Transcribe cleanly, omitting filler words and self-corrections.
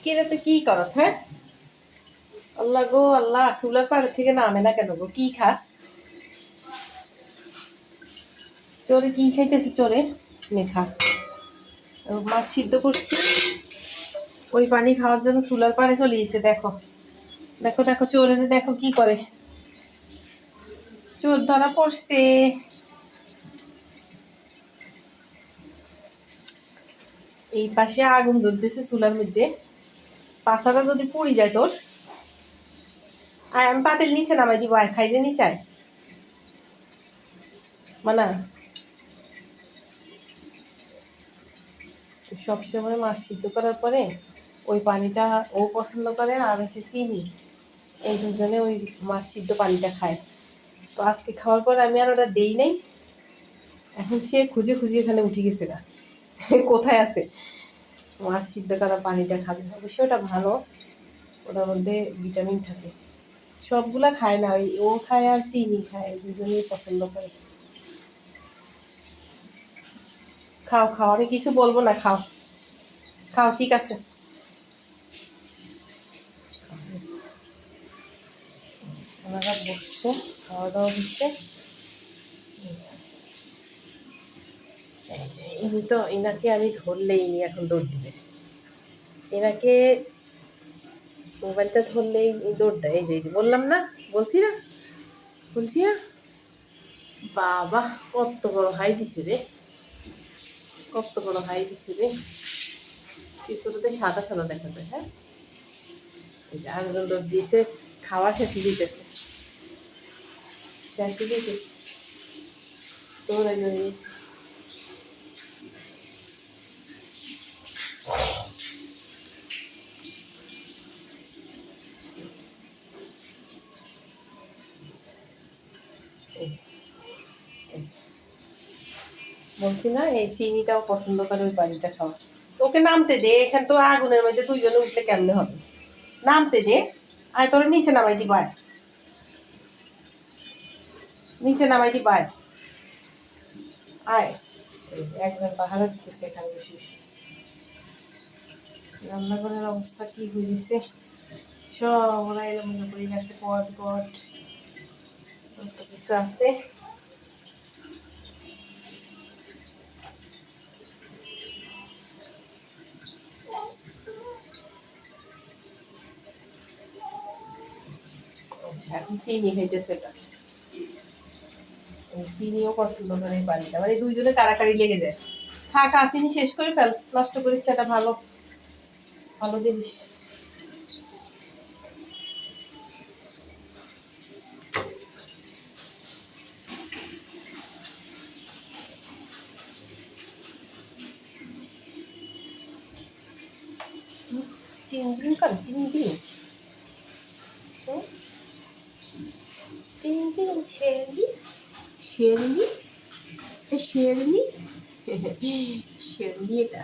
কিরে তুই কি করস? হ্যাঁ, আল্লাহ গো আল্লাহ, চুলার পাড়ে থেকে নামে না কেন গো? কি খাস? চোরে কি খাইতেছি? চোরে নে খা। মাছ সিদ্ধ করছি, ওই পানি খাওয়ার জন্য চুলার পাড়ে চলে গেছে। দেখো দেখো দেখো, চোরের দেখো কি করে। চোর ধরা পড়ছে। এই পাশে আগুন জ্বলতেছে চুলার মধ্যে, পাশাটা যদি পুড়ি যায় তোর। আমি পাতিল নিচে নামাই দিব, আর খাইলে নিচে আয় মানা। সবসময় মাছ সিদ্ধ করার পরে ওই পানিটা ও পছন্দ করে, আর হচ্ছে চিনি, এই দুজনে ওই মাছ সিদ্ধ পানিটা খায়। তো আজকে খাওয়ার পর আমি আর ওটা দেই নাই। এখন সে খুঁজে খুঁজে এখানে উঠে গেছে না, কোথায় আছে মাছ সিদ্ধ করা পানিটা খাবে। অবশ্যই ওটা ভালো, ওটার মধ্যে ভিটামিন থাকে। সবগুলা খায় না, ওই ও খায় আর চিনি খায়, দুজনেই পছন্দ করে। খাও খাও, আমি কিছু বলবো না, খাও খাও, ঠিক আছে। ওনারা বসছে, খাওয়া দাওয়া হচ্ছে। ইনি তো, এনাকে আমি ধরলে ইনি এখন দৌড় দিবে। এনাকে মোবাইলটা ধরলেই দৌড় দেয়। এই যে বললাম না, বলছি না, বলছি না। বাবা, কত বড় হাই দিছে রে, কত বড় হাই দিছে রে। ভিতরতে সাদা সাদা দেখা যায়। হ্যাঁ, এই যে আরেকজন দৌড় দিয়েছে, খাওয়া শেষে দিতেছে, শেষে দিতেছে, দৌড়ে দৌড়িয়েছে। এই যে এই যে বলছি না, এই চিনিটাও পছন্দ করে ওই পানিটা খাওয়া। ওকে নামতে দে, এখানে তো আগুনের মধ্যে দুইজনে উঠলে কেমনে হবে? নামতে দে। আয়, তোর নিচে নামাই দিবা, আয় নিচে নামাই দিবা, আয় আয়। একজন পাহাড়ে দিতেছে এখানে বসে বসে। রান্নাঘরের অবস্থা কি হয়েছে, সব ওরা এলোমেলো করে রাখতে, পট পট কত কিছু আছে। আচ্ছা, এখন চিনি খাইতেছে এটা, চিনিও পছন্দ করে এই পানিটা, মানে দুইজনে তাড়াতাড়ি লেগে যায়। খা খা, চিনি শেষ করে ফেল, নষ্ট করিস না, এটা ভালো ভালো জিনিস। তিন দিন কাল, 3 দিন, 3 দিন শেরনি, শেরনি, শেরনি, শেরনি এটা।